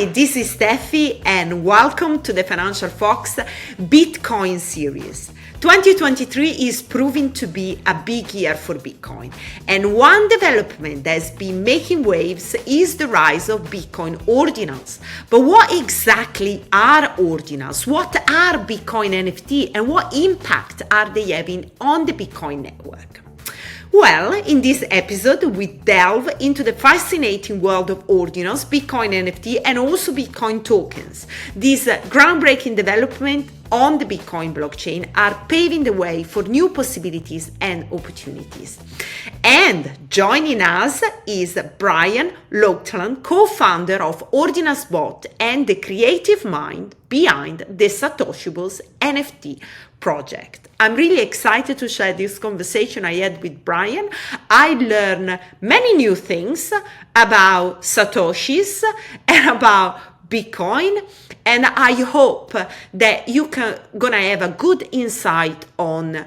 Hi, this is Steffi and welcome to the FinancialFox Bitcoin series. 2023 is proving to be a big year for Bitcoin, and one development that has been making waves is the rise of Bitcoin Ordinals. But what exactly are Ordinals? What are Bitcoin NFT and what impact are they having on the Bitcoin network? Well, in this episode, we delve into the fascinating world of Ordinals, Bitcoin NFT, and also Bitcoin tokens. These groundbreaking developments on the Bitcoin blockchain are paving the way for new possibilities and opportunities. And joining us is Brian Laughlan, co-founder of OrdinalsBot and the creative mind behind the Satoshibles NFT project. I'm really excited to share this conversation I had with Brian. I learned many new things about Satoshis and about Bitcoin, and I hope that you gonna have a good insight on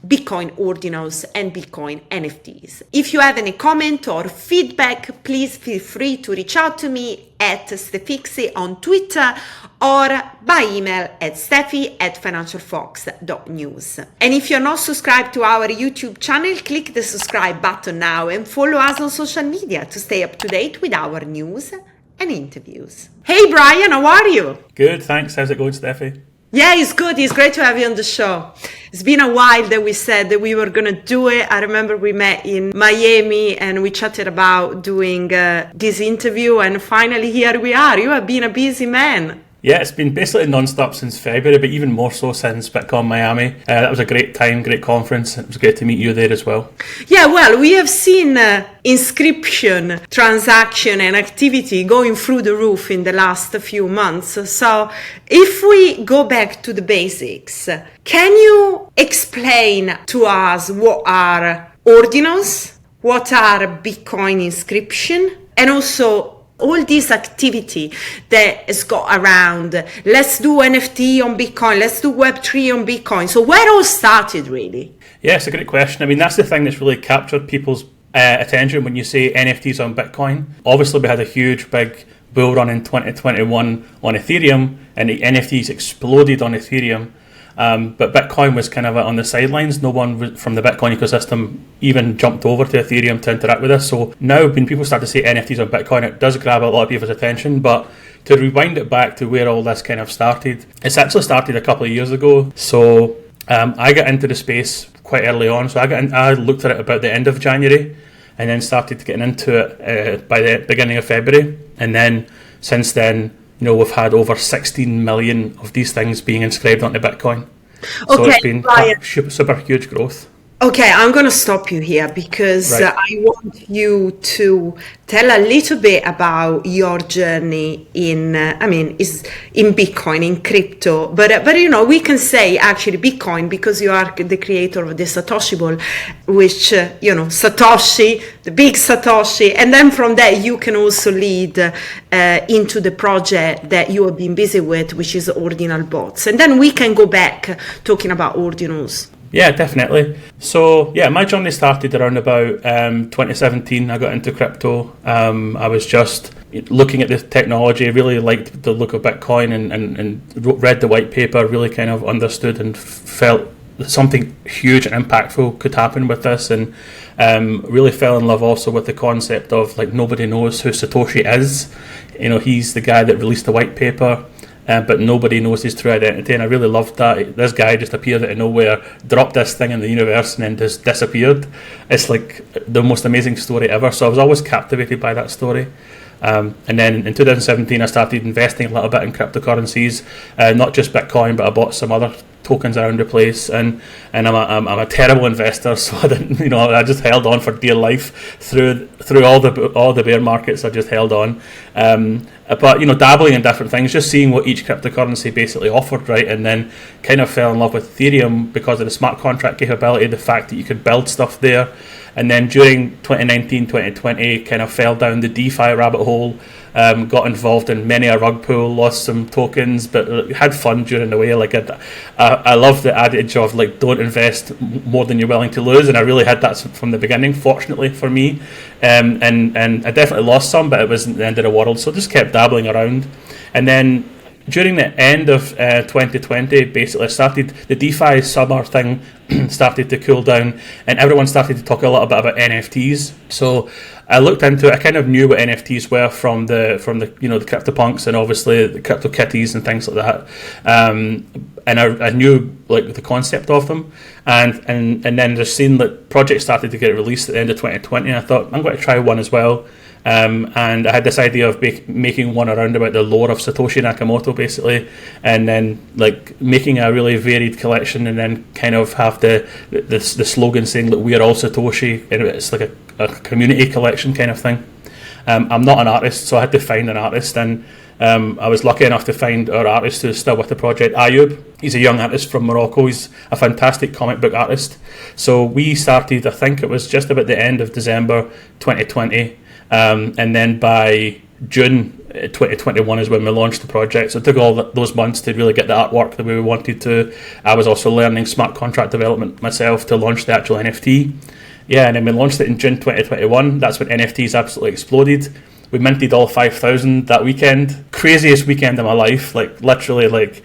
Bitcoin Ordinals and Bitcoin NFTs. If you have any comment or feedback, please feel free to reach out to me at Stefixi on Twitter or by email at steffi@financialfox.news. And if you're not subscribed to our YouTube channel, click the subscribe button now and follow us on social media to stay up to date with our news and interviews. Hey Brian, how are you? Good, thanks. How's it going, Steffi? Yeah, it's good. It's great to have you on the show. It's been a while that we said that we were going to do it. I remember we met in Miami and we chatted about doing this interview, and finally here we are. You have been a busy man. Yeah, it's been basically non-stop since February, but even more so since Bitcoin Miami. That was a great time, great conference. It was great to meet you there as well. Yeah, well, we have seen inscription, transaction and activity going through the roof in the last few months. So if we go back to the basics, can you explain to us what are ordinals, what are Bitcoin inscription, and also all this activity that has got around, let's do NFT on Bitcoin, let's do Web3 on Bitcoin. So where it all started, really? Yeah, it's a great question. I mean, that's the thing that's really captured people's attention when you say NFTs on Bitcoin. Obviously, we had a huge, big bull run in 2021 on Ethereum, and the NFTs exploded on Ethereum. But Bitcoin was kind of on the sidelines. No one from the Bitcoin ecosystem even jumped over to Ethereum to interact with us. So now when people start to say NFTs on Bitcoin, it does grab a lot of people's attention. But to rewind it back to where all this kind of started, it's actually started a couple of years ago. So I got into the space quite early on. So I looked at it about the end of January and then started getting into it by the beginning of February. And then since then, you know, we've had over 16 million of these things being inscribed onto Bitcoin. So okay, it's been super huge growth. Okay, I'm going to stop you here because Right. I want you to tell a little bit about your journey in Bitcoin, in crypto. But you know, we can say actually Bitcoin because you are the creator of the Satoshibles, which, Satoshi, the big Satoshi. And then from there, you can also lead into the project that you have been busy with, which is OrdinalsBots. And then we can go back talking about Ordinals. Yeah, definitely. So, yeah, my journey started around about 2017. I got into crypto. I was just looking at the technology, really liked the look of Bitcoin and read the white paper, really kind of understood and felt that something huge and impactful could happen with this, and really fell in love also with the concept of, like, nobody knows who Satoshi is. You know, he's the guy that released the white paper. But nobody knows his true identity, and I really loved that. This guy just appeared out of nowhere, dropped this thing in the universe, and then just disappeared. It's like the most amazing story ever. So I was always captivated by that story. And then in 2017, I started investing a little bit in cryptocurrencies, not just Bitcoin, but I bought some other tokens around the place, and I'm a terrible investor, so I didn't, I just held on for dear life through all the bear markets. I just held on, but dabbling in different things, just seeing what each cryptocurrency basically offered, right? And then kind of fell in love with Ethereum because of the smart contract capability, the fact that you could build stuff there, And then during 2019, 2020, kind of fell down the DeFi rabbit hole, got involved in many a rug pull, lost some tokens, but had fun during the way. Like I love the adage of like, don't invest more than you're willing to lose, and I really had that from the beginning, fortunately for me. And I definitely lost some, but it wasn't the end of the world, so just kept dabbling around. And then during the end of 2020, basically started the DeFi summer thing started to cool down, and everyone started to talk a little bit about NFTs. So I looked into it. I kind of knew what NFTs were from the the CryptoPunks and obviously the CryptoKitties and things like that. And I knew like the concept of them, and then just seeing that projects started to get released at the end of 2020. And I thought I'm going to try one as well. And I had this idea of making one around about the lore of Satoshi Nakamoto, basically, and then like making a really varied collection, and then kind of have the slogan saying that we are all Satoshi, and it's like a community collection kind of thing. I'm not an artist, so I had to find an artist, and I was lucky enough to find our artist who's still with the project, Ayub. He's a young artist from Morocco. He's a fantastic comic book artist. So we started, I think it was just about the end of December 2020. And then by June 2021 is when we launched the project. So it took all those months to really get the artwork the way we wanted to. I was also learning smart contract development myself to launch the actual NFT. Yeah, and then we launched it in June 2021. That's when NFTs absolutely exploded. We minted all 5,000 that weekend. Craziest weekend of my life. Like literally, like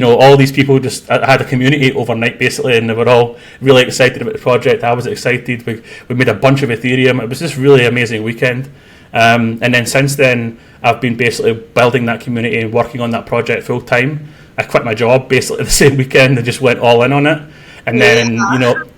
all these people just had a community overnight basically, and they were all really excited about the project. I was excited. We made a bunch of Ethereum. It was just really amazing weekend. And then since then, I've been basically building that community and working on that project full time. I quit my job basically the same weekend and just went all in on it. And then,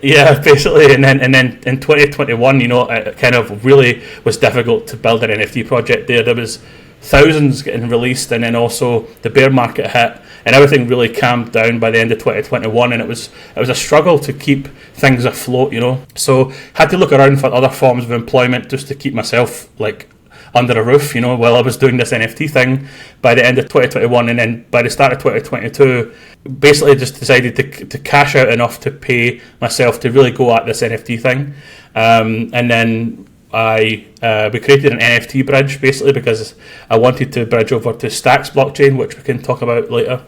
basically, and then in 2021, it kind of really was difficult to build an NFT project there. There was thousands getting released, and then also the bear market hit, and everything really calmed down by the end of 2021, and it was a struggle to keep things afloat, So had to look around for other forms of employment just to keep myself like under a roof, while I was doing this NFT thing by the end of 2021, and then by the start of 2022, basically just decided to cash out enough to pay myself to really go at this NFT thing, and then we created an NFT bridge basically because I wanted to bridge over to Stacks blockchain, which we can talk about later,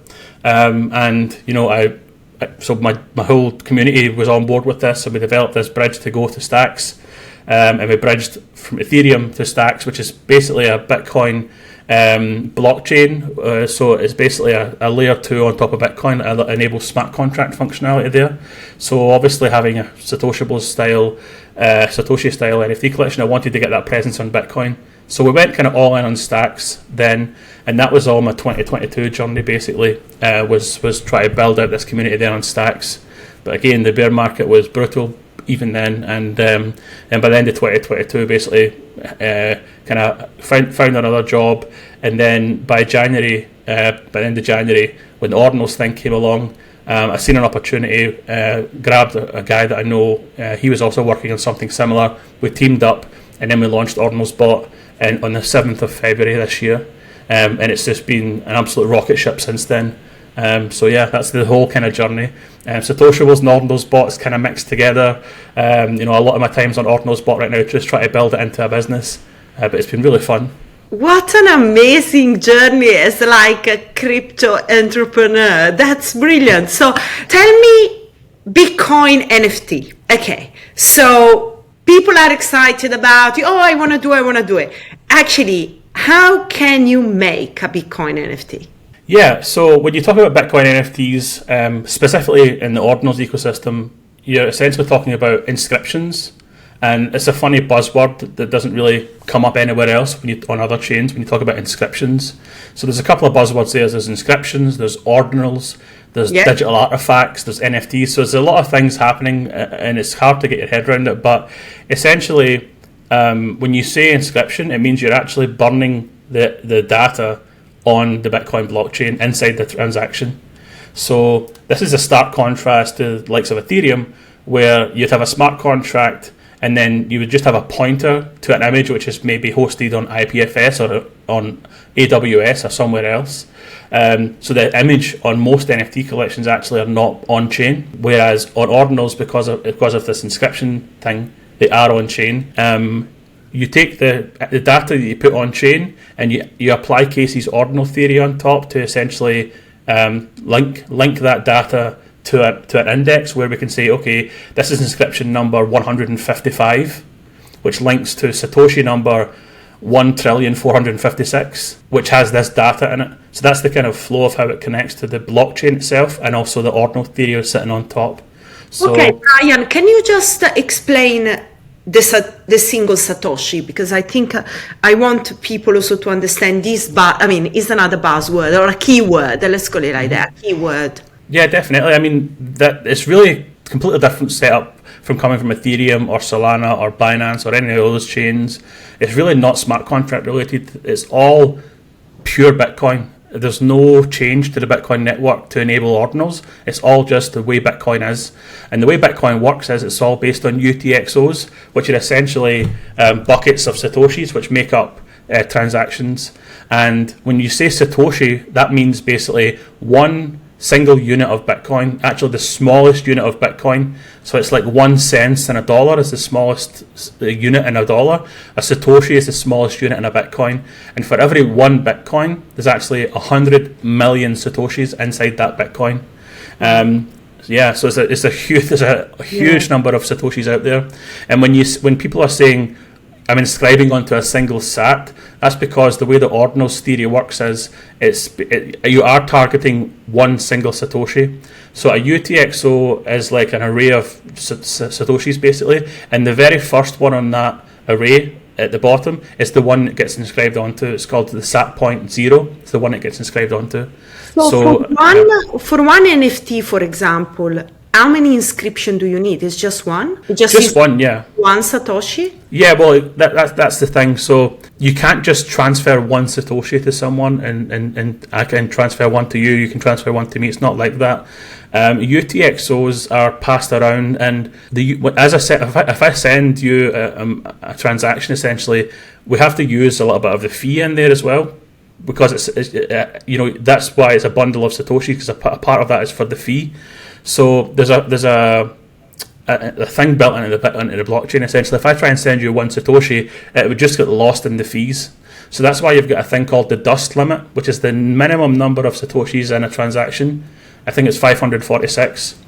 so my whole community was on board with this, so we developed this bridge to go to Stacks. And we bridged from Ethereum to Stacks, which is basically a Bitcoin blockchain. So it's basically a layer 2 on top of Bitcoin that enables smart contract functionality there. So obviously having a Satoshibles style, Satoshi style NFT collection, I wanted to get that presence on Bitcoin. So we went kind of all in on Stacks then, and that was all my 2022 journey basically, was try to build out this community there on Stacks. But again, the bear market was brutal even then, and by the end of 2022 basically kind of found another job, and then by the end of January, when the Ordinals thing came along, I seen an opportunity, grabbed a guy that I know, he was also working on something similar. We teamed up, and then we launched OrdinalsBot on the 7th of February this year, and it's just been an absolute rocket ship since then. So yeah, that's the whole kind of journey. Satoshibles and OrdinalsBots kind of mixed together. A lot of my time's on OrdinalsBot right now, just trying to build it into a business. But it's been really fun. What an amazing journey as like a crypto entrepreneur. That's brilliant. So tell me, Bitcoin NFT. Okay, so people are excited about, I want to do it. Actually, how can you make a Bitcoin NFT? Yeah, so when you talk about Bitcoin NFTs, specifically in the Ordinals ecosystem, you're essentially talking about inscriptions, and it's a funny buzzword that doesn't really come up anywhere else on other chains when you talk about inscriptions. So there's a couple of buzzwords there. There's inscriptions, there's ordinals, there's digital artifacts, there's NFTs. So there's a lot of things happening, and it's hard to get your head around it. But essentially, when you say inscription, it means you're actually burning the data on the Bitcoin blockchain inside the transaction. So this is a stark contrast to the likes of Ethereum, where you'd have a smart contract and then you would just have a pointer to an image which is maybe hosted on IPFS or on AWS or somewhere else. So the image on most NFT collections actually are not on chain, whereas on Ordinals, because of this inscription thing, they are on chain. You take the data that you put on chain and you apply Casey's ordinal theory on top to essentially link that data to an index where we can say, okay, this is inscription number 155, which links to Satoshi number 1,456,000,000, which has this data in it. So that's the kind of flow of how it connects to the blockchain itself, and also the ordinal theory sitting on top. So, okay, Brian, can you just explain the single Satoshi? Because I think I want people also to understand this, but I mean, it's another buzzword or a keyword. Let's call it like that, keyword. Yeah, definitely. I mean, that it's really a completely different setup from coming from Ethereum or Solana or Binance or any of those chains. It's really not smart contract related. It's all pure Bitcoin. There's no change to the Bitcoin network to enable ordinals. It's all just the way Bitcoin is. And the way Bitcoin works is it's all based on UTXOs, which are essentially buckets of Satoshis, which make up transactions. And when you say Satoshi, that means basically one single unit of Bitcoin, actually the smallest unit of Bitcoin. So it's like 1 cent in a dollar is the smallest unit in a dollar. A Satoshi is the smallest unit in a Bitcoin. And for every 1 Bitcoin, there's actually 100 million Satoshis inside that Bitcoin. So there's a huge number of Satoshis out there. And when people are saying, I'm inscribing onto a single sat, that's because the way the Ordinals theory works is you are targeting one single Satoshi. So a UTXO is like an array of Satoshis basically, and the very first one on that array at the bottom is the one that gets inscribed onto. It's called the sat point 0. It's the one that gets inscribed onto. So for one NFT, for example, how many inscription do you need? It's just one? Just one, yeah. One Satoshi? Yeah, well, that's the thing. So you can't just transfer one Satoshi to someone and I can transfer one to you, you can transfer one to me. It's not like that. UTXOs are passed around, and as I said, if I send you a transaction, essentially, we have to use a little bit of the fee in there as well, because it's that's why it's a bundle of Satoshi, because a part of that is for the fee. So there's a thing built into the blockchain. Essentially, if I try and send you one Satoshi, it would just get lost in the fees. So that's why you've got a thing called the dust limit, which is the minimum number of Satoshis in a transaction. I think it's 546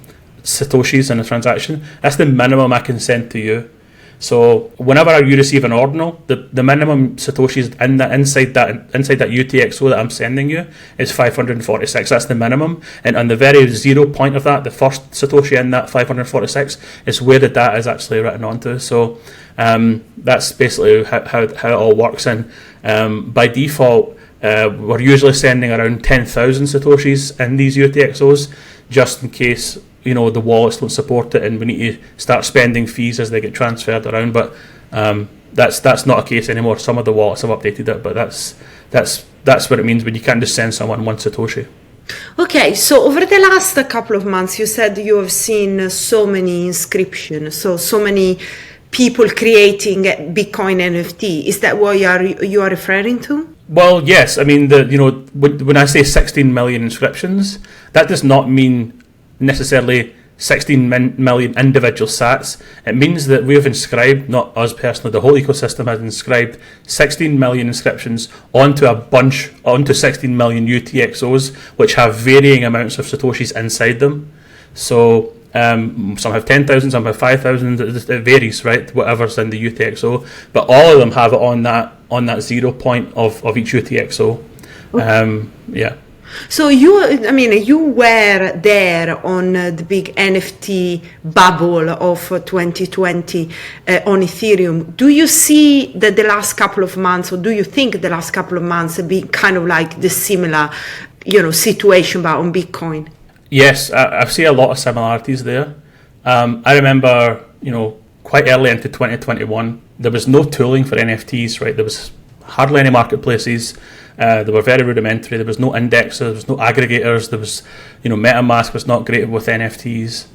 Satoshis in a transaction. That's the minimum I can send to you. So whenever you receive an ordinal, the minimum Satoshis inside that UTXO that I'm sending you is 546. That's the minimum. And on the very 0 point of that, the first Satoshi in that 546 is where the data is actually written onto. So that's basically how it all works. And by default, we're usually sending around 10,000 Satoshis in these UTXOs, just in case the wallets don't support it and we need to start spending fees as they get transferred around. But that's not a case anymore. Some of the wallets have updated it, but that's what it means when you can't just send someone one Satoshi. Okay, so over the last couple of months, you said you have seen so many inscriptions, so many people creating Bitcoin NFT. Is that what you are referring to? Well, yes. I mean, when I say 16 million inscriptions, that does not mean necessarily 16 million individual sats. It means that we have inscribed, not us personally, the whole ecosystem has inscribed 16 million inscriptions onto 16 million UTXOs, which have varying amounts of Satoshis inside them. So some have 10,000, some have 5,000. It varies, right? Whatever's in the UTXO, but all of them have it on that 0 point of each UTXO. Okay. Yeah. So you were there on the big NFT bubble of 2020 on Ethereum. Do you see that the last couple of months, or do you think the last couple of months have been kind of like the similar, situation but on Bitcoin? Yes, I see a lot of similarities there. I remember, quite early into 2021, there was no tooling for NFTs, right? There was hardly any marketplaces. They were very rudimentary. There was no indexers, there was no aggregators. There was, MetaMask was not great with NFTs.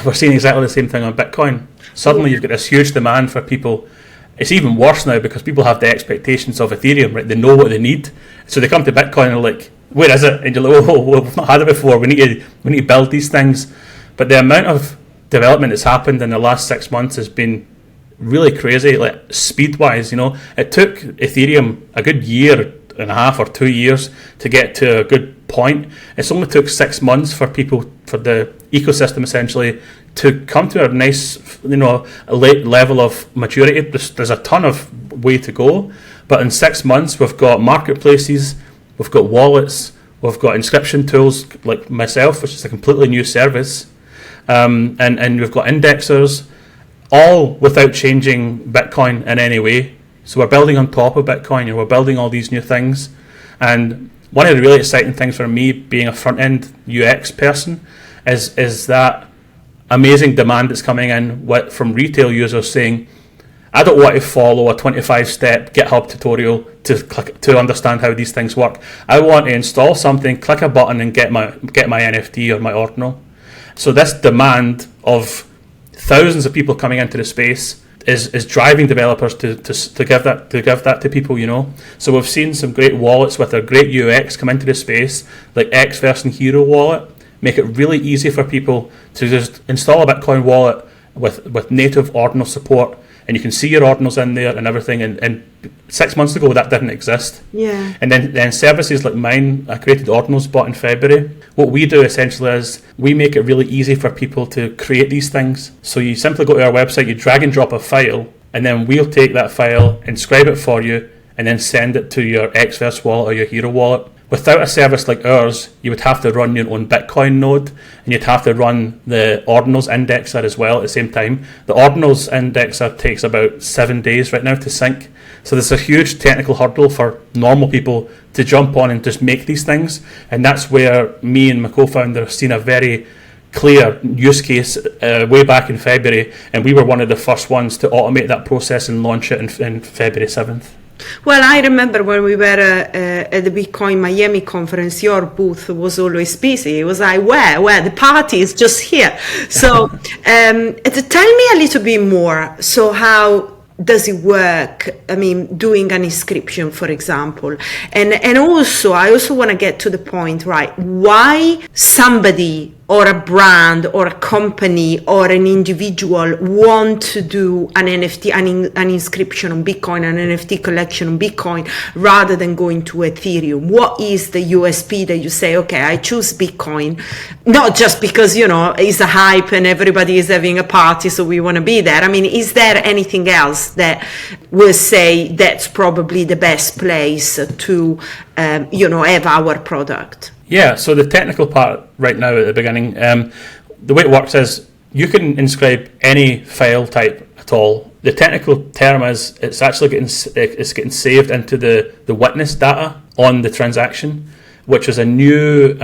We're seeing exactly the same thing on Bitcoin. Suddenly you've got this huge demand for people. It's even worse now because people have the expectations of Ethereum, right? They know what they need. So they come to Bitcoin and are like, where is it? And you're like, we've not had it before. We need to build these things. But the amount of development that's happened in the last 6 months has been really crazy, like speed-wise. It took Ethereum a good year and a half or 2 years to get to a good point. It's only took 6 months for the ecosystem essentially to come to a nice, a late level of maturity. There's a ton of way to go, but in 6 months we've got marketplaces, we've got wallets, we've got inscription tools like myself, which is a completely new service, and we've got indexers, all without changing Bitcoin in any way. So we're building on top of Bitcoin, and we're building all these new things. And one of the really exciting things for me, being a front-end UX person, is that amazing demand that's coming in from retail users saying, I don't want to follow a 25-step GitHub tutorial to understand how these things work. I want to install something, click a button, and get my NFT or my ordinal. So this demand of thousands of people coming into the space is driving developers to give that to people. So we've seen some great wallets with a great UX come into the space, like Xverse and Hero Wallet, make it really easy for people to just install a Bitcoin wallet with native ordinal support, and you can see your ordinals in there and everything. And 6 months ago that didn't exist. Yeah. And then services like mine, I created OrdinalsBot in February. What we do essentially is we make it really easy for people to create these things. So you simply go to our website, you drag and drop a file, and then we'll take that file, inscribe it for you, and then send it to your Xverse wallet or your Hero wallet. Without a service like ours, you would have to run your own Bitcoin node, and you'd have to run the Ordinals indexer as well at the same time. The Ordinals indexer takes about 7 days right now to sync. So there's a huge technical hurdle for normal people to jump on and just make these things. And that's where me and my co-founder have seen a very clear use case way back in February. And we were one of the first ones to automate that process and launch it in February 7th. Well, I remember when we were at the Bitcoin Miami conference, your booth was always busy. It was like, where? The party is just here. So tell me a little bit more. So how does it work? I mean, doing an inscription, for example. And also, I also want to get to the point, right? Why somebody or a brand or a company or an individual want to do an NFT, an inscription on Bitcoin, an NFT collection on Bitcoin, rather than going to Ethereum? What is the USP that you say, okay, I choose Bitcoin, not just because, it's a hype and everybody is having a party, so we want to be there. I mean, is there anything else that will say that's probably the best place to, have our product? Yeah, so the technical part right now at the beginning, the way it works is you can inscribe any file type at all. The technical term is it's actually getting saved into the witness data on the transaction, which is a new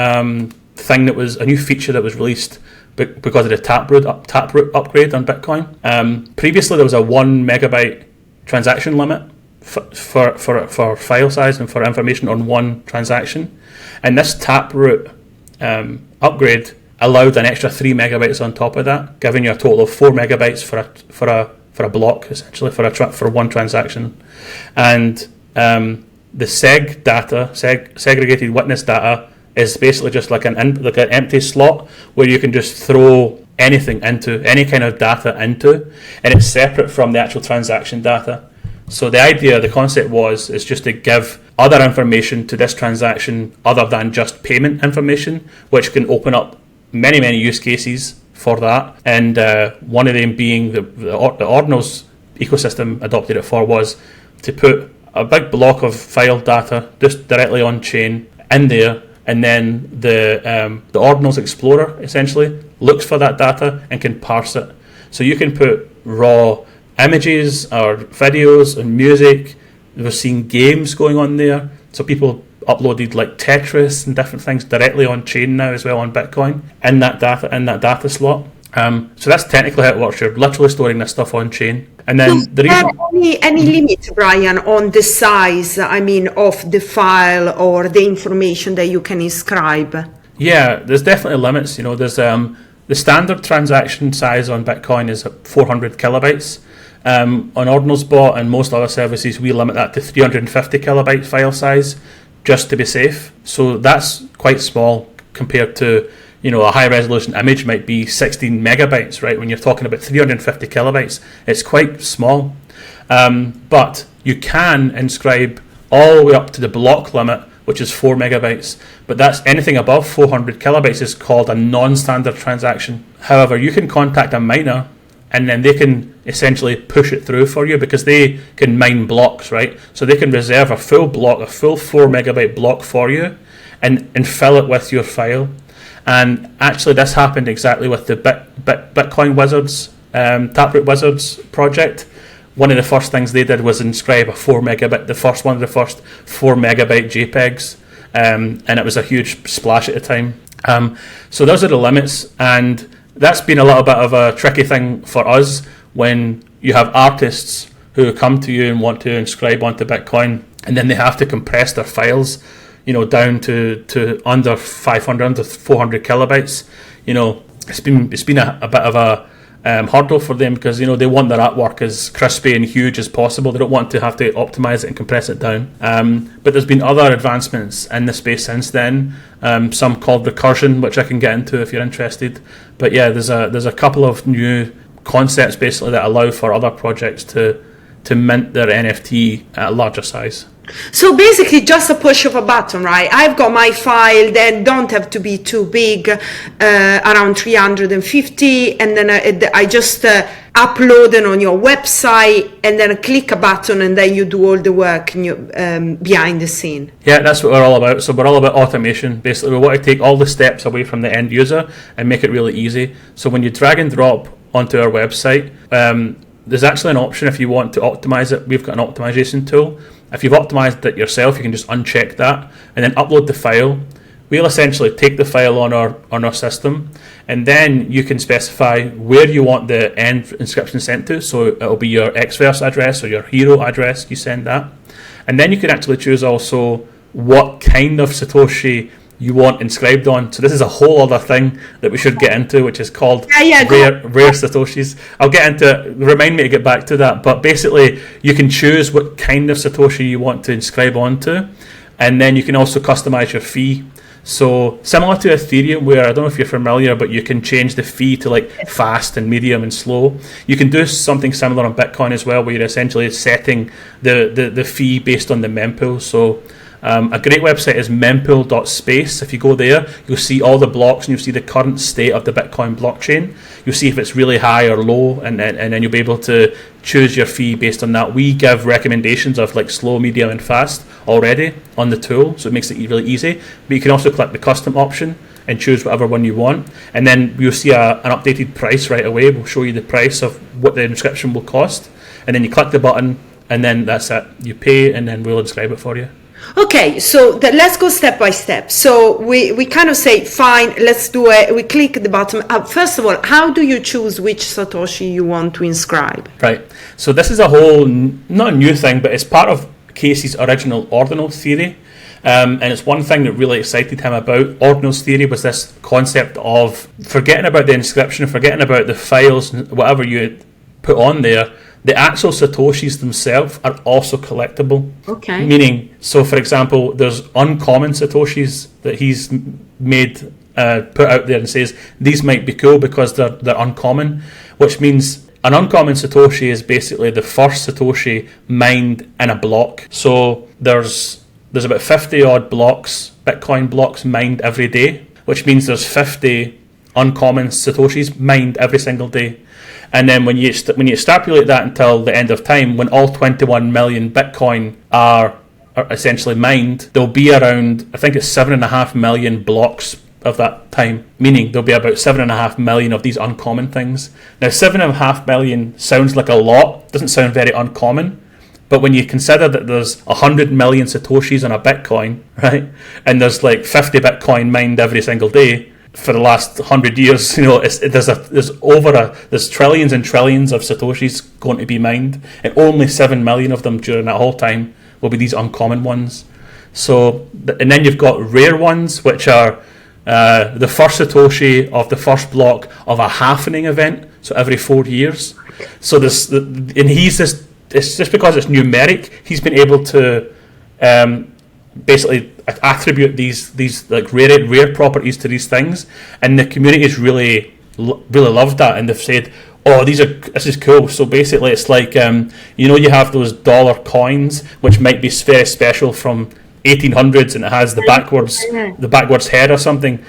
thing that was a new feature that was released because of the Taproot upgrade on Bitcoin. Previously, there was a 1 megabyte transaction limit for file size and for information on one transaction. And this Taproot upgrade allowed an extra 3 megabytes on top of that, giving you a total of 4 megabytes for a block, essentially for one transaction. And the seg data, segregated witness data, is basically just like an empty slot where you can just throw anything into, any kind of data into, and it's separate from the actual transaction data. So the concept is just to give other information to this transaction other than just payment information, which can open up many, many use cases for that. And one of them being the Ordinals ecosystem adopted it for was to put a big block of file data just directly on chain in there, and then the Ordinals Explorer essentially looks for that data and can parse it. So you can put raw images or videos and music. We're seeing games going on there. So people uploaded like Tetris and different things directly on chain now as well on Bitcoin in that data slot. So that's technically how it works. You're literally storing this stuff on chain. And then any limit, Brian, on the size, of the file or the information that you can inscribe? Yeah, there's definitely limits. There's the standard transaction size on Bitcoin is 400 kilobytes. On OrdinalsBot and most other services, we limit that to 350 kilobyte file size just to be safe. So that's quite small compared to a high resolution image might be 16 megabytes, right? When you're talking about 350 kilobytes, it's quite small. But you can inscribe all the way up to the block limit, which is 4 megabytes. But that's anything above 400 kilobytes is called a non-standard transaction. However, you can contact a miner and then they can essentially push it through for you because they can mine blocks, right? So they can reserve a full block, a full 4 megabyte block for you and fill it with your file. And actually this happened exactly with the Bitcoin Wizards, Taproot Wizards project. One of the first things they did was inscribe a 4 megabit, one of the first 4 megabyte JPEGs, and it was a huge splash at the time. So those are the limits, and that's been a little bit of a tricky thing for us when you have artists who come to you and want to inscribe onto Bitcoin, and then they have to compress their files, down to under 500, under 400 kilobytes. It's been a bit of a hurdle for them because they want their artwork as crispy and huge as possible. They don't want to have to optimize it and compress it down. But there's been other advancements in the space since then. Some called recursion, which I can get into if you're interested. But yeah, there's a couple of new concepts basically that allow for other projects to mint their NFT at a larger size. So basically just a push of a button, right? I've got my file that don't have to be too big, around 350, and then I just upload it on your website and then click a button and then you do all the work behind the scene. Yeah, that's what we're all about. So we're all about automation. Basically, we want to take all the steps away from the end user and make it really easy. So when you drag and drop onto our website, there's actually an option if you want to optimize it. We've got an optimization tool. If you've optimized it yourself, you can just uncheck that and then upload the file. We'll essentially take the file on our system, and then you can specify where you want the end inscription sent to. So it'll be your Xverse address or your hero address. You send that, and then you can actually choose also what kind of Satoshi you want inscribed on. So this is a whole other thing that we should get into, which is called rare Satoshis. I'll get into it. Remind me to get back to that. But basically, you can choose what kind of Satoshi you want to inscribe onto, and then you can also customize your fee. So similar to Ethereum, where I don't know if you're familiar, but you can change the fee to like fast and medium and slow. You can do something similar on Bitcoin as well, where you're essentially setting the fee based on the mempool. So a great website is mempool.space. If you go there, you'll see all the blocks and you'll see the current state of the Bitcoin blockchain. You'll see if it's really high or low, and then you'll be able to choose your fee based on that. We give recommendations of like slow, medium, and fast already on the tool, so it makes it really easy. But you can also click the custom option and choose whatever one you want, and then you'll see an updated price right away. We'll show you the price of what the inscription will cost, and then you click the button, and then that's it. You pay, and then we'll inscribe it for you. Okay, so let's go step by step. So we kind of say, fine, let's do it. We click the button. First of all, how do you choose which Satoshi you want to inscribe? Right. So this is a whole, not a new thing, but it's part of Casey's original Ordinals Theory. And it's one thing that really excited him about Ordinals Theory was this concept of forgetting about the inscription, forgetting about the files, whatever you put on there. The actual Satoshis themselves are also collectible. Okay. Meaning, so for example, there's uncommon Satoshis that he's made, put out there and says, these might be cool because they're uncommon, which means an uncommon Satoshi is basically the first Satoshi mined in a block. So there's about 50 odd blocks, Bitcoin blocks mined every day, which means there's 50 uncommon Satoshis mined every single day. And then when you extrapolate that until the end of time, when all 21 million Bitcoin are essentially mined, there'll be around, I think it's 7.5 million blocks of that time, meaning there'll be about 7.5 million of these uncommon things. Now, 7.5 million sounds like a lot, doesn't sound very uncommon, but when you consider that there's 100 million Satoshis on a Bitcoin, right, and there's like 50 Bitcoin mined every single day, for the last 100 years, there's trillions and trillions of Satoshis going to be mined, and only 7 million of them during that whole time will be these uncommon ones. So, and then you've got rare ones, which are the first Satoshi of the first block of a halvening event, so every 4 years. So it's just because it's numeric, he's been able to basically attribute these like rare properties to these things, and the community has really loved that, and they've said, oh, this is cool. So basically it's like you have those dollar coins which might be very special from 1800s, and it has the backwards head or something.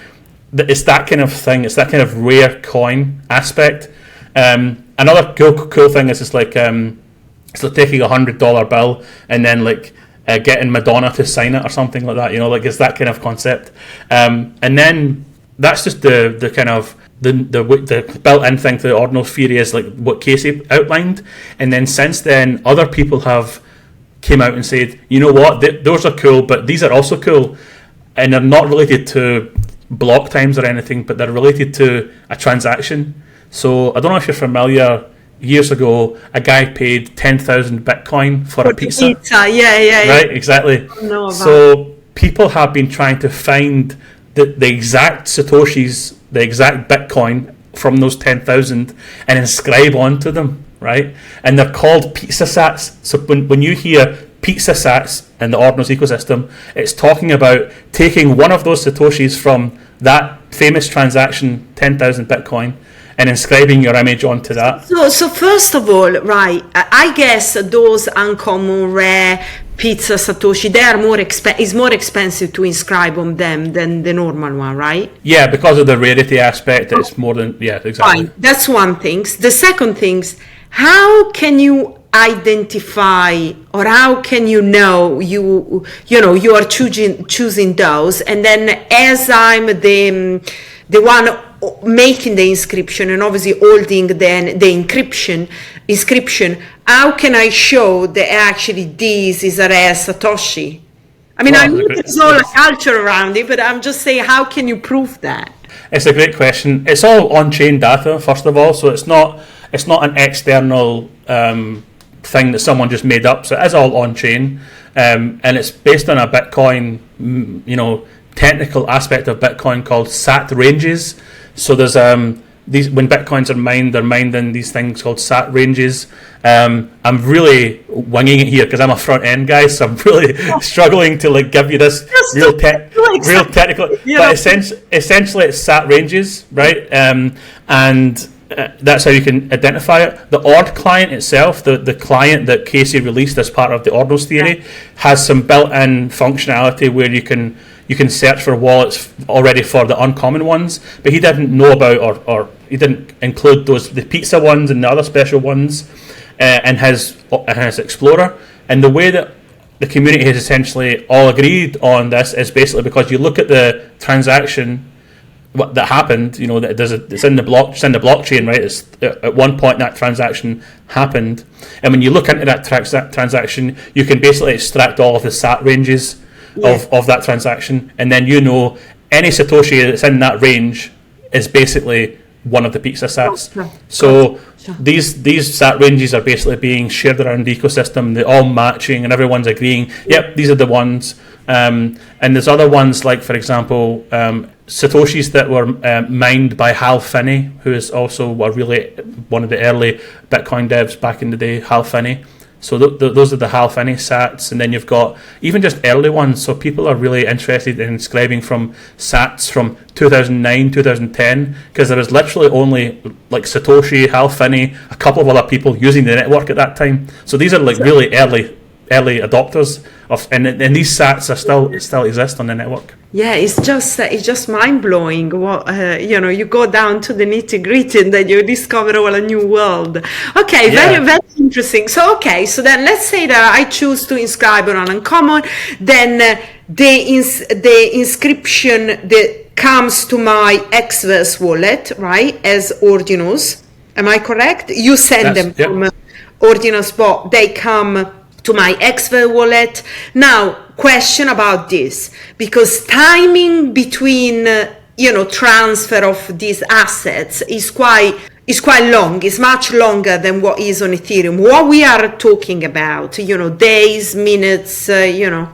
It's that kind of thing. It's that kind of rare coin aspect. Another cool thing is it's like taking $100 bill and then like getting Madonna to sign it or something like that. Like it's that kind of concept. And then that's just the kind of the built-in thing to the Ordinals theory is like what Casey outlined. And then since then, other people have came out and said, you know what, those are cool, but these are also cool, and they're not related to block times or anything, but they're related to a transaction. So I don't know if you're familiar. Years ago, a guy paid 10,000 Bitcoin for a pizza. Yeah. Right, exactly. So people have been trying to find the exact Satoshis, the exact Bitcoin from those 10,000 and inscribe onto them, right? And they're called pizza sats. So when you hear pizza sats in the Ordinals ecosystem, it's talking about taking one of those Satoshis from that famous transaction, 10,000 Bitcoin, and inscribing your image onto that. So first of all, right, I guess those uncommon, rare pizza Satoshi, they are it's more expensive to inscribe on them than the normal one, right? Yeah, because of the rarity aspect, it's more than, yeah, exactly. Fine, that's one thing. The second thing, how can you identify, or how can you know you are choosing those, and then as I'm the one making the inscription and obviously holding then the inscription, how can I show that actually this is a rare Satoshi? I mean, I know there's all a culture around it, but I'm just saying, how can you prove that? It's a great question. It's all on-chain data, first of all, so it's not an external thing that someone just made up. So it is all on-chain, and it's based on a Bitcoin, technical aspect of Bitcoin called SAT ranges. So there's these, when Bitcoins are mined, they're mined in these things called SAT ranges. I'm really winging it here because I'm a front end guy, so I'm really struggling to like give you this real technical. But essentially, it's SAT ranges, right? And that's how you can identify it. The Ord client itself, the client that Casey released as part of the Ordinals theory, has some built-in functionality where you can search for wallets already for the uncommon ones, but he didn't know about or he didn't include the pizza ones and the other special ones in his Explorer. And the way that the community has essentially all agreed on this is basically because you look at the transaction that happened, that it's in the blockchain, right? It's at one point that transaction happened, and when you look into that transaction, you can basically extract all of the SAT ranges of that transaction, and then any Satoshi that's in that range is basically one of the pizza sats. So these SAT ranges are basically being shared around the ecosystem. They're all matching, and everyone's agreeing, yep, these are the ones. And there's other ones, like, for example, Satoshis that were mined by Hal Finney, who is also one of the early Bitcoin devs back in the day, Hal Finney. So those are the Hal Finney sats, and then you've got even just early ones. So people are really interested in inscribing from sats from 2009, 2010, because there was literally only like Satoshi, Hal Finney, a couple of other people using the network at that time. So these are like really early adopters of, and these sats are still exist on the network. Yeah, it's just mind blowing. What you go down to the nitty gritty and then you discover a new world. Okay, very very interesting. So then let's say that I choose to inscribe on an uncommon, then the inscription that comes to my Xverse wallet, right, as Ordinals. Am I correct? You send them from OrdinalsBot. They come to my Xverse wallet. Now, question about this, because timing between transfer of these assets is quite long. It's much longer than what is on Ethereum. What we are talking about, days, minutes, hours.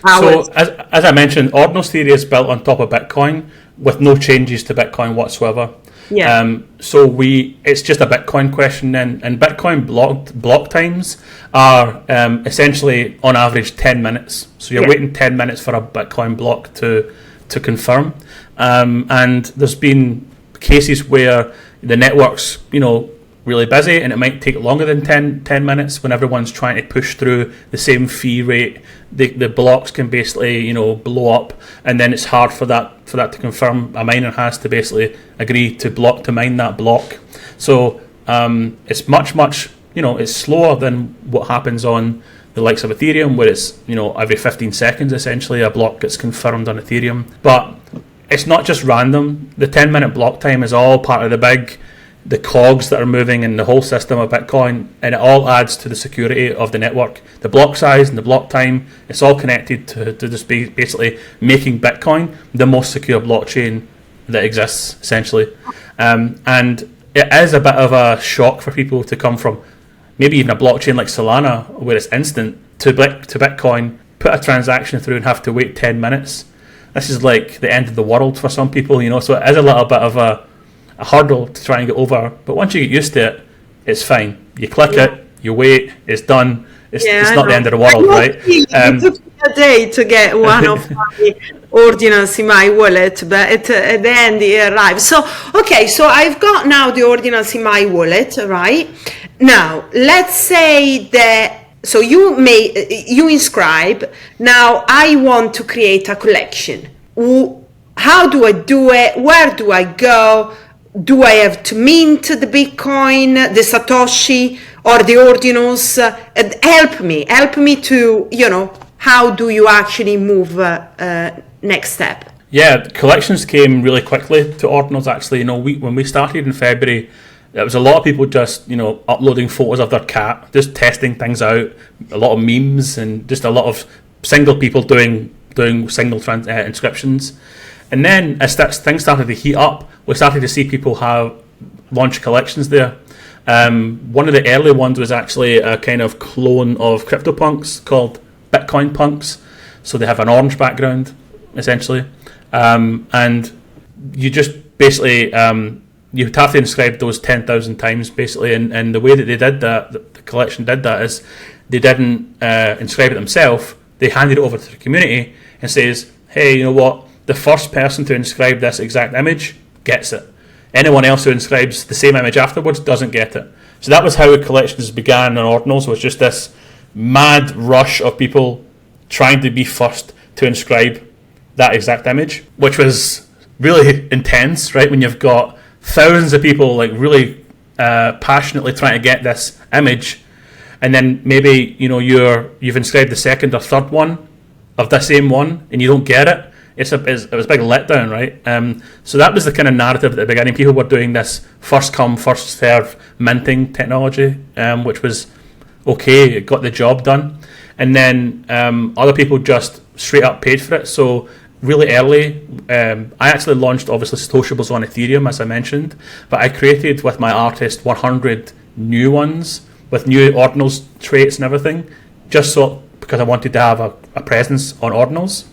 So as I mentioned, Ordinals theory is built on top of Bitcoin with no changes to Bitcoin whatsoever. Yeah. So it's just a Bitcoin question then, and Bitcoin block times are essentially on average 10 minutes. So you're waiting 10 minutes for a Bitcoin block to confirm, and there's been cases where the network's really busy and it might take longer than 10 minutes when everyone's trying to push through the same fee rate. The blocks can basically blow up, and then it's hard for that to confirm. A miner has to basically agree to mine that block. So it's much it's slower than what happens on the likes of Ethereum, where it's every 15 seconds essentially a block gets confirmed on Ethereum. But it's not just random. The 10-minute block time is all part of the cogs that are moving in the whole system of Bitcoin, and it all adds to the security of the network. The block size and the block time, it's all connected to just basically making Bitcoin the most secure blockchain that exists, essentially. And it is a bit of a shock for people to come from maybe even a blockchain like Solana, where it's instant, to Bitcoin, put a transaction through and have to wait 10 minutes. This is like the end of the world for some people, so it is a little bit of a hurdle to try and get over, but once you get used to it, it's fine. You click it, you wait, it's done. It's not the end of the world, right? It took me a day to get one of my ordinals in my wallet, but at the end it arrived. So I've got now the ordinals in my wallet, right? Now let's say that you inscribe. Now I want to create a collection. How do I do it? Where do I go? Do I have to mint the Bitcoin, the Satoshi, or the ordinals? Help me to, how do you actually move next step? Yeah, collections came really quickly to Ordinals, actually. When we started in February, there was a lot of people just, uploading photos of their cat, just testing things out, a lot of memes, and just a lot of single people doing single inscriptions. And then as things started to heat up, we started to see people launch collections there. One of the early ones was actually a kind of clone of CryptoPunks called Bitcoin Punks. So they have an orange background, essentially. And you just basically, you have to inscribe those 10,000 times, basically. And the way that they did that, the collection did that, is they didn't inscribe it themselves. They handed it over to the community and says, hey, you know what? The first person to inscribe this exact image gets it. Anyone else who inscribes the same image afterwards doesn't get it. So that was how collections began on Ordinals, was just this mad rush of people trying to be first to inscribe that exact image, which was really intense, right? When you've got thousands of people like really passionately trying to get this image, and then maybe you've inscribed the second or third one of the same one and you don't get it. It was a big letdown, right? So that was the kind of narrative at the beginning. People were doing this first come, first serve minting technology, which was okay. It got the job done. And then other people just straight up paid for it. So really early, I actually launched, obviously, Satoshibles on Ethereum, as I mentioned. But I created, with my artist, 100 new ones with new Ordinals traits and everything, just because I wanted to have a presence on Ordinals.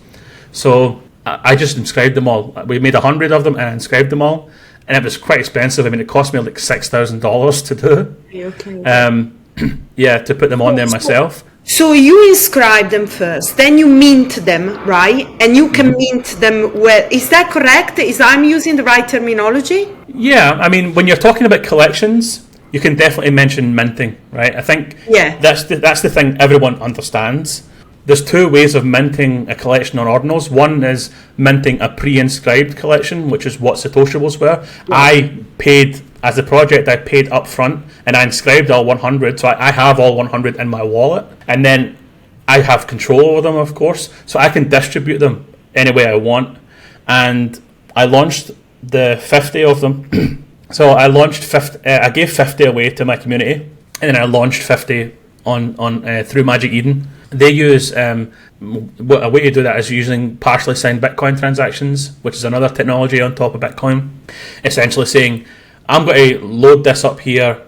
So I just inscribed them all. We made 100 of them and inscribed them all, and it was quite expensive. I mean, it cost me like $6,000 to do. Okay. To put them on there myself. So you inscribe them first, then you mint them, right? And you can mint them is that correct? I'm using the right terminology? Yeah, I mean, when you're talking about collections, you can definitely mention minting, right? I think that's the thing everyone understands. There's two ways of minting a collection on Ordinals. One is minting a pre-inscribed collection, which is what Satoshibles were. Yeah. As a project, I paid up front and I inscribed all 100. So I have all 100 in my wallet. And then I have control over them, of course. So I can distribute them any way I want. And I launched the 50 of them. So I launched 50. I gave 50 away to my community. And then I launched 50 on through Magic Eden. They use a way to do that is using partially signed Bitcoin transactions, which is another technology on top of Bitcoin. Essentially saying, I'm going to load this up here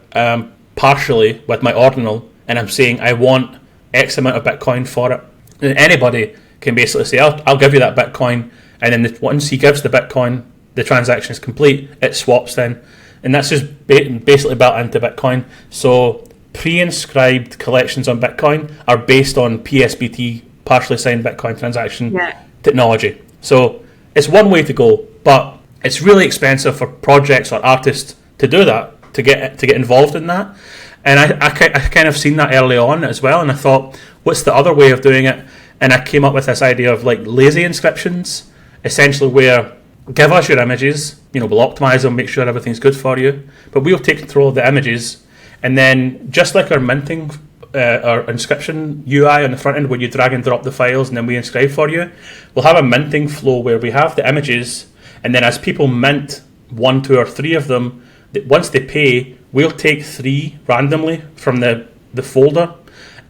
partially with my ordinal, and I'm saying I want X amount of Bitcoin for it. And anybody can basically say, I'll give you that Bitcoin, and then once he gives the Bitcoin, the transaction is complete, it swaps then. And that's just basically built into Bitcoin. So pre-inscribed collections on Bitcoin are based on PSBT, partially signed Bitcoin transaction technology. So it's one way to go, but it's really expensive for projects or artists to do that, to get involved in that. And I kind of seen that early on as well, and I thought, what's the other way of doing it? And I came up with this idea of like lazy inscriptions, essentially where give us your images, we'll optimize them, make sure everything's good for you, but we'll take control of the images, and then just like our minting, our inscription UI on the front end where you drag and drop the files and then we inscribe for you, we'll have a minting flow where we have the images, and then as people mint 1, 2, or 3 of them, once they pay, we'll take 3 randomly from the folder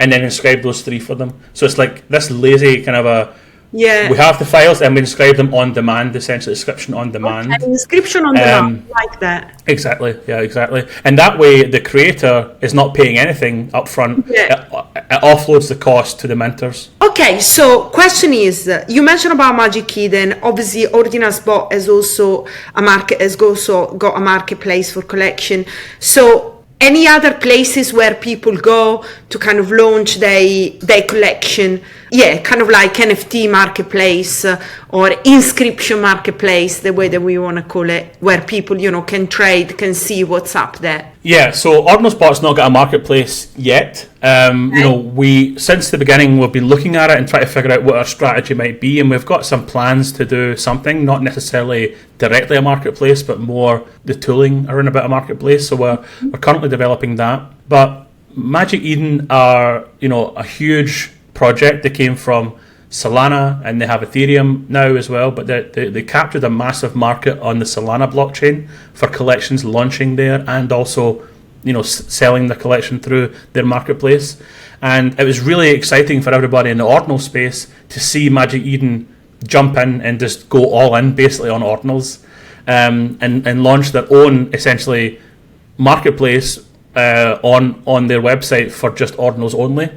and then inscribe those 3 for them. So it's like this lazy kind of we have the files and we inscribe them on demand, essentially inscription on demand. Okay, inscription on demand, like that. Exactly, exactly. And that way the creator is not paying anything up front. Yeah. It offloads the cost to the minters. Okay, so question is, you mentioned about Magic Eden. Obviously, OrdinalsBot has also got a marketplace for collection. So any other places where people go to kind of launch their collection? Yeah, kind of like NFT marketplace or inscription marketplace, the way that we want to call it, where people, can trade, can see what's up there. Yeah, so OrdinalsBot's not got a marketplace yet. We since the beginning we've been looking at it and trying to figure out what our strategy might be, and we've got some plans to do something, not necessarily directly a marketplace, but more the tooling around a bit of marketplace. So we're currently developing that. But Magic Eden are, a huge project. They came from Solana and they have Ethereum now as well, but they captured a massive market on the Solana blockchain for collections launching there and also selling the collection through their marketplace. And it was really exciting for everybody in the Ordinal space to see Magic Eden jump in and just go all in basically on Ordinals, and launch their own essentially marketplace on their website for just Ordinals only.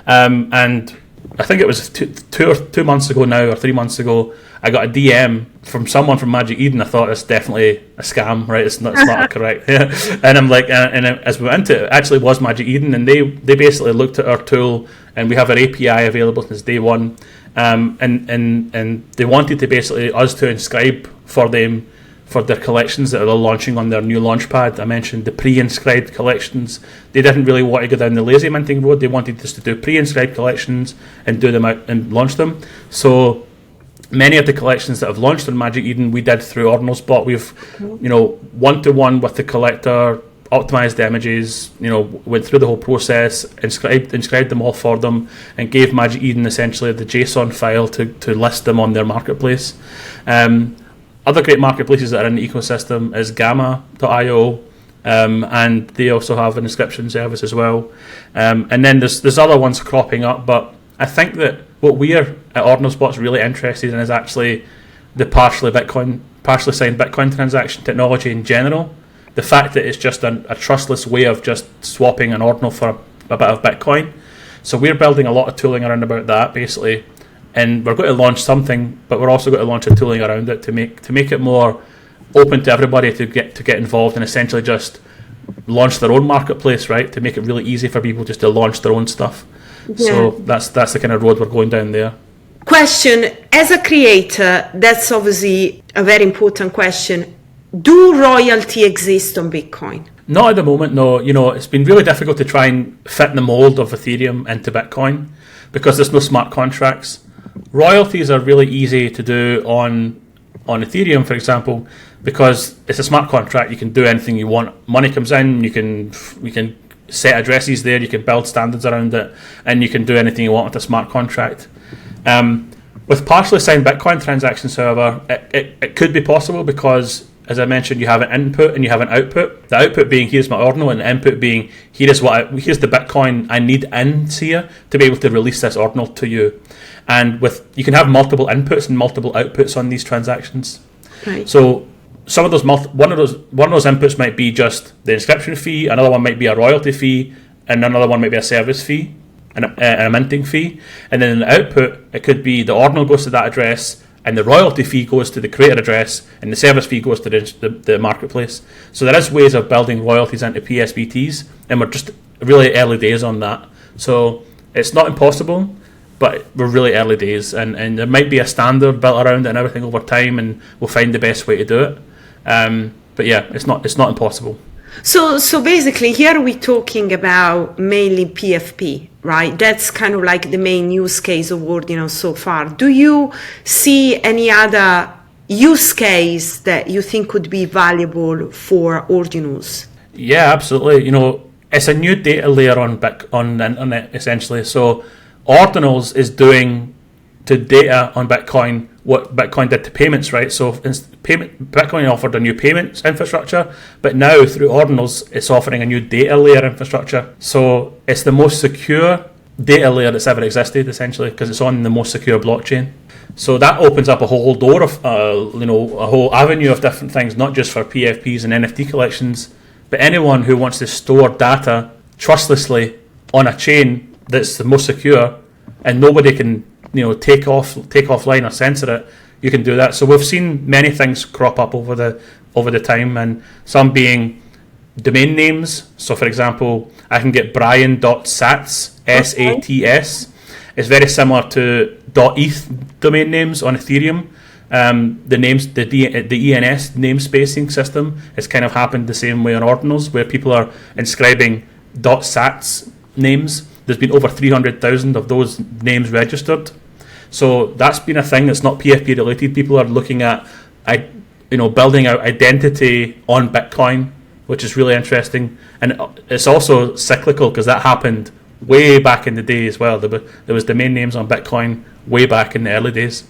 And I think it was 2 months ago now, or 3 months ago, I got a DM from someone from Magic Eden. I thought it's definitely a scam, right? It's not correct. Yeah. And I'm like, and as we went into it, actually was Magic Eden, and they basically looked at our tool, and we have our API available since day one, and they wanted to basically us to inscribe for them for their collections that they're launching on their new launchpad. I mentioned the pre-inscribed collections. They didn't really want to go down the lazy minting road. They wanted us to do pre-inscribed collections and do them out and launch them. So many of the collections that have launched on Magic Eden, we did through OrdinalsBot. We've, one-to-one with the collector, optimized the images, went through the whole process, inscribed them all for them, and gave Magic Eden essentially the JSON file to list them on their marketplace. Other great marketplaces that are in the ecosystem is Gamma.io, and they also have an inscription service as well. And then there's other ones cropping up, but I think that what we're at OrdinalsBots really interested in is actually the partially signed Bitcoin transaction technology in general. The fact that it's just a trustless way of just swapping an Ordinal for a bit of Bitcoin. So we're building a lot of tooling around about that, basically. And we're going to launch something, but we're also going to launch a tooling around it to make it more open to everybody to get involved and essentially just launch their own marketplace, right? To make it really easy for people just to launch their own stuff. Yeah. So that's the kind of road we're going down there. Question: as a creator, that's obviously a very important question. Do royalty exist on Bitcoin? Not at the moment, no. It's been really difficult to try and fit the mold of Ethereum into Bitcoin because there's no smart contracts. Royalties are really easy to do on Ethereum, for example, because it's a smart contract. You can do anything you want. Money comes in, you can set addresses there, you can build standards around it, and you can do anything you want with a smart contract. With partially signed Bitcoin transactions, however, it could be possible because, as I mentioned, you have an input and you have an output. The output being here's my Ordinal, and the input being here's the Bitcoin I need in here to be able to release this Ordinal to you. And you can have multiple inputs and multiple outputs on these transactions. Right. So some of those one of those inputs might be just the inscription fee, another one might be a royalty fee, and another one might be a service fee and a minting fee. And then in the output, it could be the Ordinal goes to that address, and the royalty fee goes to the creator address, and the service fee goes to the marketplace. So there is ways of building royalties into PSBTs, and we're just really early days on that. So it's not impossible, but we're really early days, and there might be a standard built around it and everything over time, and we'll find the best way to do it. But yeah, it's not impossible. So basically here we're talking about mainly PFP, right? That's kind of like the main use case of Ordinals so far. Do you see any other use case that you think could be valuable for Ordinals? Yeah, absolutely. It's a new data layer on the internet, essentially. So Ordinals is doing to data on Bitcoin what Bitcoin did to payments, right? So Bitcoin offered a new payments infrastructure, but now through Ordinals, it's offering a new data layer infrastructure. So it's the most secure data layer that's ever existed, essentially, because it's on the most secure blockchain. So that opens up a whole door of, a whole avenue of different things, not just for PFPs and NFT collections, but anyone who wants to store data trustlessly on a chain that's the most secure, and nobody can take offline or censor it. You can do that. So we've seen many things crop up over the time, and some being domain names. So for example, I can get Brian.Sats, SATS. It's very similar to .eth domain names on Ethereum. The names, the ENS namespacing system has kind of happened the same way on Ordinals, where people are inscribing .sats names. There's been over 300,000 of those names registered. So that's been a thing that's not PFP related. People are looking at, building out identity on Bitcoin, which is really interesting. And it's also cyclical because that happened way back in the day as well. There was domain names on Bitcoin way back in the early days.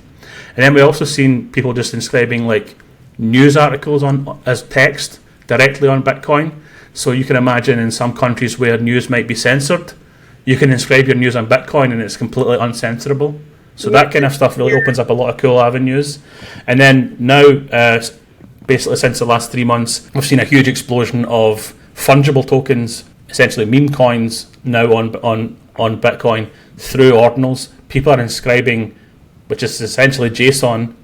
And then we also seen people just inscribing like news articles as text directly on Bitcoin. So you can imagine in some countries where news might be censored, you can inscribe your news on Bitcoin and it's completely uncensorable. So that kind of stuff really opens up a lot of cool avenues. And then now, basically since the last 3 months, we've seen a huge explosion of fungible tokens, essentially meme coins now on Bitcoin through Ordinals. People are inscribing, which is essentially JSON,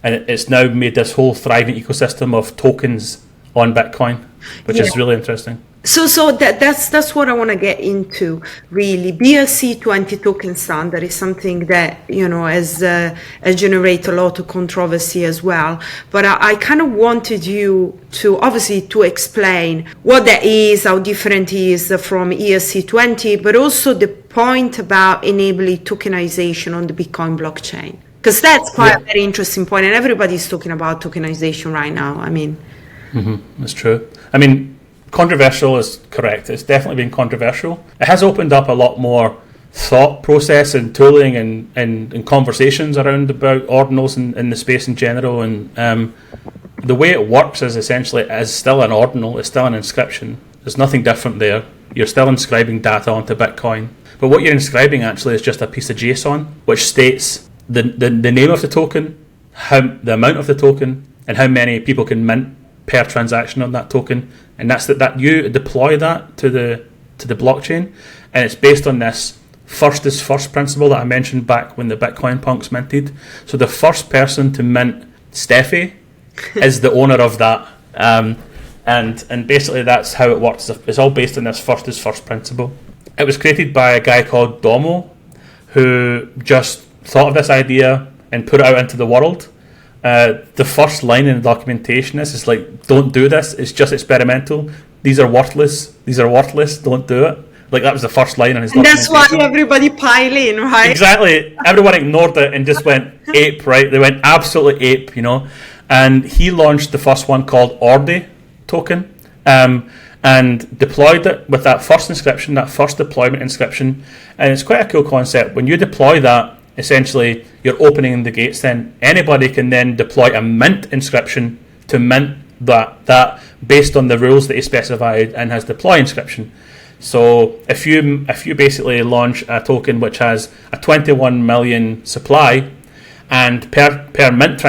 and it's now made this whole thriving ecosystem of tokens on Bitcoin, which is really interesting. So that's what I want to get into, really. BRC20 token standard is something that, has generated a lot of controversy as well. But I kind of wanted you to explain what that is, how different it is from ERC20, but also the point about enabling tokenization on the Bitcoin blockchain. Because that's quite a very interesting point, and everybody's talking about tokenization right now. That's true. Controversial is correct. It's definitely been controversial. It has opened up a lot more thought process and tooling and conversations around about Ordinals and the space in general. And the way it works is essentially as still an Ordinal, it's still an inscription. There's nothing different there. You're still inscribing data onto Bitcoin. But what you're inscribing actually is just a piece of JSON which states the name of the token, the amount of the token, and how many people can mint per transaction on that token, and that's that you deploy that to the blockchain, and it's based on this first is first principle that I mentioned back when the Bitcoin punks minted. So the first person to mint Steffi is the owner of that, and basically that's how it works. It's all based on this first is first principle. It was created by a guy called Domo, who just thought of this idea and put it out into the world. The first line in the documentation is like, don't do this, it's just experimental, these are worthless, don't do it. Like, that was the first line in his documentation. That's why everybody piled in, right? Exactly. Everyone ignored it and just went ape, right? They went absolutely ape, and he launched the first one called Ordi token, and deployed it with that first inscription, that first deployment inscription. And it's quite a cool concept. When you deploy that, essentially you're opening the gates, then anybody can then deploy a mint inscription to mint that based on the rules that he specified and has deploy inscription. So if you basically launch a token which has a 21 million supply, and per mint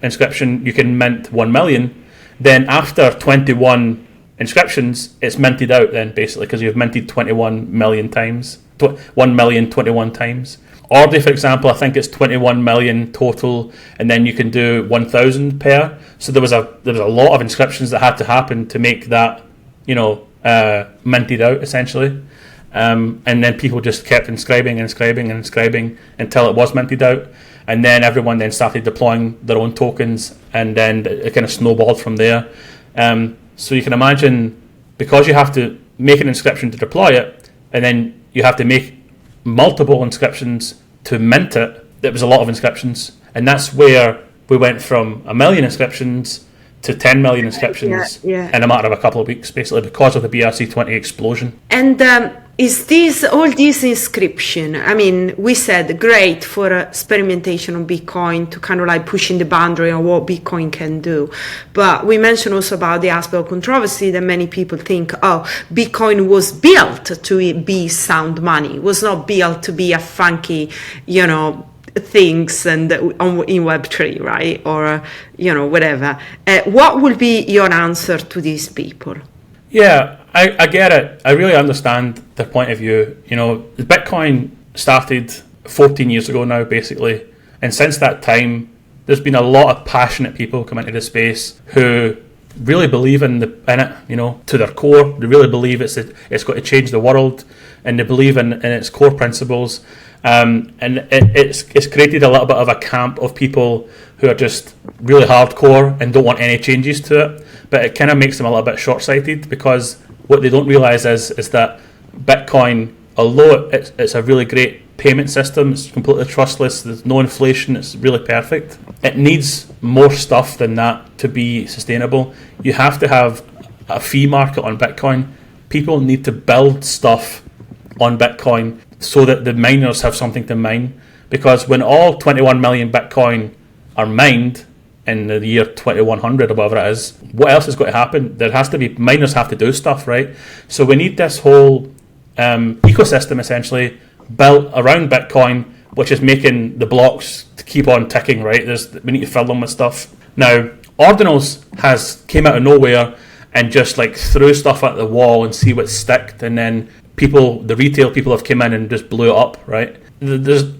inscription you can mint 1 million, then after 21 inscriptions it's minted out then, basically, because you've minted 21 million times, 1 million 21 times. Ordi, for example, I think it's 21 million total, and then you can do 1,000 per. So there was a lot of inscriptions that had to happen to make that, minted out essentially. And then people just kept inscribing until it was minted out. And then everyone then started deploying their own tokens, and then it kind of snowballed from there. So you can imagine, because you have to make an inscription to deploy it, and then you have to make multiple inscriptions to mint it, there was a lot of inscriptions. And that's where we went from 1 million inscriptions to 10 million inscriptions in a matter of a couple of weeks, basically, because of the BRC20 explosion. And is all this inscription, I mean, we said great for experimentation on Bitcoin to kind of like pushing the boundary on what Bitcoin can do. But we mentioned also about the aspect of controversy that many people think, Bitcoin was built to be sound money. It was not built to be a funky, things and in Web3, right? Or, whatever. What will be your answer to these people? Yeah, I get it. I really understand their point of view. Bitcoin started 14 years ago now, basically. And since that time, there's been a lot of passionate people come into the space who really believe in it, to their core. They really believe it's got to change the world, and they believe in its core principles. And it's created a little bit of a camp of people who are just really hardcore and don't want any changes to it. But it kind of makes them a little bit short-sighted, because what they don't realise is that Bitcoin, although it's a really great payment system, it's completely trustless, there's no inflation, it's really perfect, it needs more stuff than that to be sustainable. You have to have a fee market on Bitcoin. People need to build stuff on Bitcoin so that the miners have something to mine. Because when all 21 million Bitcoin are mined in the year 2100 or whatever it is, what else is going to happen? Miners have to do stuff, right? So we need this whole ecosystem essentially built around Bitcoin, which is making the blocks to keep on ticking, right? We need to fill them with stuff. Now, Ordinals came out of nowhere and just like threw stuff at the wall and see what sticked, and then the retail people have come in and just blew it up, right?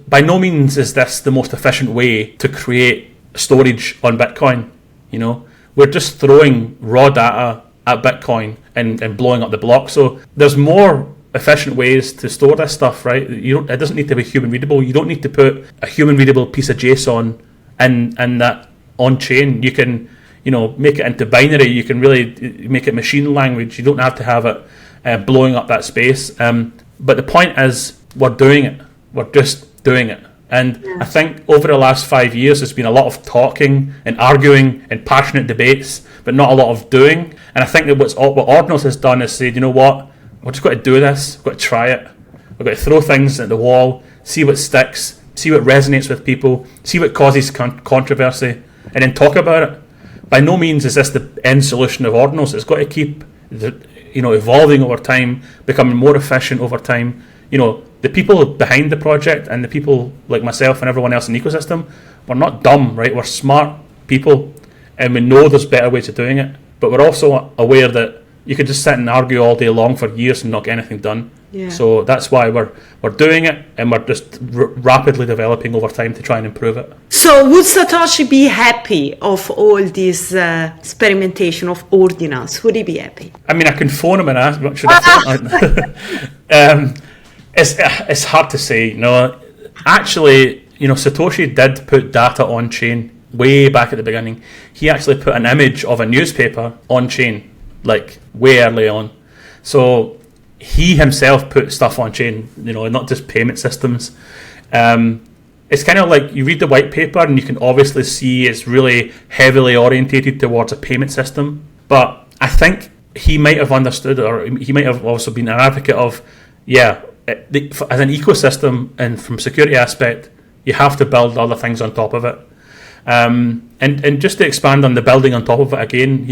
By no means is this the most efficient way to create storage on Bitcoin. We're just throwing raw data at Bitcoin and blowing up the block. So there's more efficient ways to store this stuff, right? It doesn't need to be human readable. You don't need to put a human readable piece of JSON in that on chain. You can make it into binary. You can really make it machine language. You don't have to have it blowing up that space. But the point is, we're doing it. We're just doing it. And I think over the last 5 years, there's been a lot of talking and arguing and passionate debates, but not a lot of doing. And I think that what Ordinals has done is said, you know what, we're just got to do this. We've got to try it. We've got to throw things at the wall, see what sticks, see what resonates with people, see what causes controversy, and then talk about it. By no means is this the end solution of Ordinals. It's got to keep evolving over time, becoming more efficient over time. The people behind the project and the people like myself and everyone else in the ecosystem, we're not dumb, right? We're smart people, and we know there's better ways of doing it. But we're also aware that you could just sit and argue all day long for years and not get anything done. Yeah. So that's why we're doing it, and we're just rapidly developing over time to try and improve it. So would Satoshi be happy of all this experimentation of Ordinals? Would he be happy? I mean, I can phone him and ask, what should I phone? It's hard to say. Actually, Satoshi did put data on chain way back at the beginning. He actually put an image of a newspaper on chain, like way early on. So he himself put stuff on chain, not just payment systems. It's kind of like you read the white paper and you can obviously see it's really heavily orientated towards a payment system. But I think he might have understood, or he might have also been an advocate of, as an ecosystem and from security aspect, you have to build other things on top of it. And just to expand on the building on top of it again,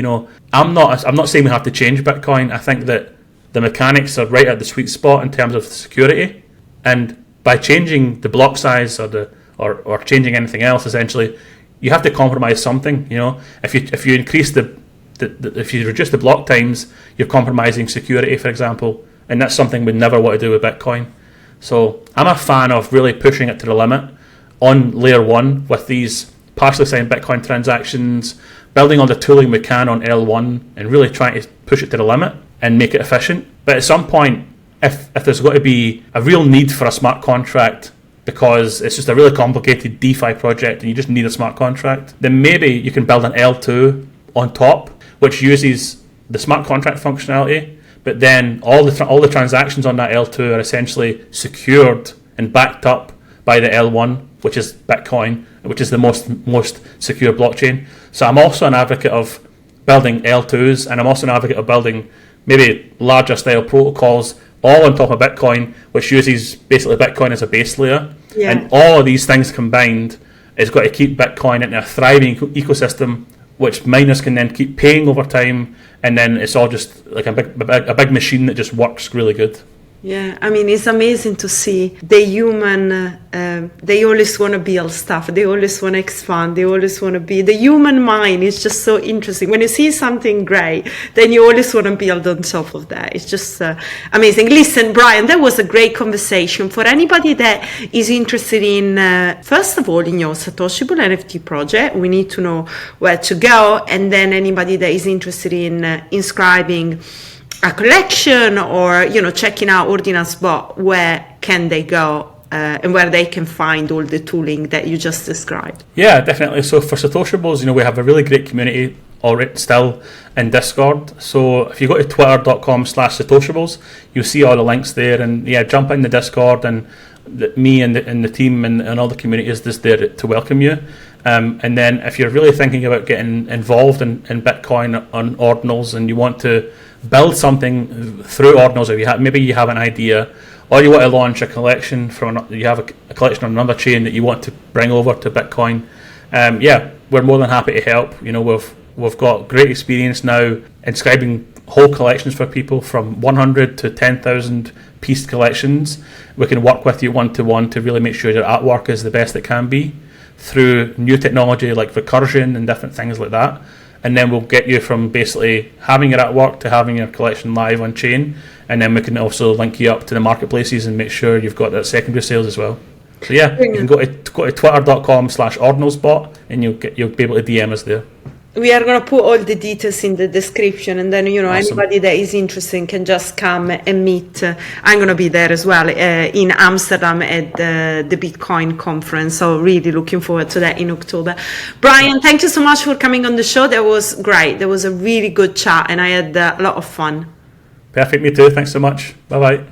I'm not saying we have to change Bitcoin. I think that the mechanics are right at the sweet spot in terms of security, and by changing the block size or changing anything else, essentially, you have to compromise something. If you increase if you reduce the block times, you're compromising security, for example. And that's something we never want to do with Bitcoin. So I'm a fan of really pushing it to the limit on layer 1 with these partially signed Bitcoin transactions, building all the tooling we can on L1 and really trying to push it to the limit and make it efficient. But at some point, if there's got to be a real need for a smart contract because it's just a really complicated DeFi project and you just need a smart contract, then maybe you can build an L2 on top, which uses the smart contract functionality, but then all the transactions on that L2 are essentially secured and backed up by the L1, which is Bitcoin, which is the most secure blockchain. So I'm also an advocate of building L2s, and I'm also an advocate of building maybe larger style protocols all on top of Bitcoin, which uses basically Bitcoin as a base layer. Yeah. And all of these things combined is got to keep Bitcoin in a thriving ecosystem, which miners can then keep paying over time, and then it's all just like a big machine that just works really good. Yeah, I mean, it's amazing to see the human, they always want to build stuff, they always want to expand, they always want to be, the human mind is just so interesting. When you see something great, then you always want to build on top of that. It's just amazing. Listen, Brian, that was a great conversation. For anybody that is interested in, first of all, in your Satoshable NFT project, we need to know where to go. And then anybody that is interested in inscribing a collection or, checking out OrdinalsBot, where can they go and where they can find all the tooling that you just described? Yeah, definitely. So for Satoshibles, we have a really great community already still in Discord. So if you go to twitter.com/Satoshibles, you'll see all the links there, and jump in the Discord, and me and the team and all the community is just there to welcome you. And then if you're really thinking about getting involved in Bitcoin on Ordinals and you want to build something through Ordinals, or maybe you have an idea, or you want to launch a collection you have a collection on another chain that you want to bring over to Bitcoin, we're more than happy to help. We've got great experience now inscribing whole collections for people from 100 to 10,000 piece collections. We can work with you one-to-one to really make sure your artwork is the best it can be through new technology like recursion and different things like that. And then we'll get you from basically having your artwork to having your collection live on chain, and then we can also link you up to the marketplaces and make sure you've got that secondary sales as well. So you can go to twitter.com/OrdinalsBot and you'll be able to DM us there. We are going to put all the details in the description, and then, Awesome. Anybody that is interested can just come and meet. I'm going to be there as well in Amsterdam at the Bitcoin conference. So really looking forward to that in October. Brian, thank you so much for coming on the show. That was great. That was a really good chat and I had a lot of fun. Perfect. Me too. Thanks so much. Bye-bye.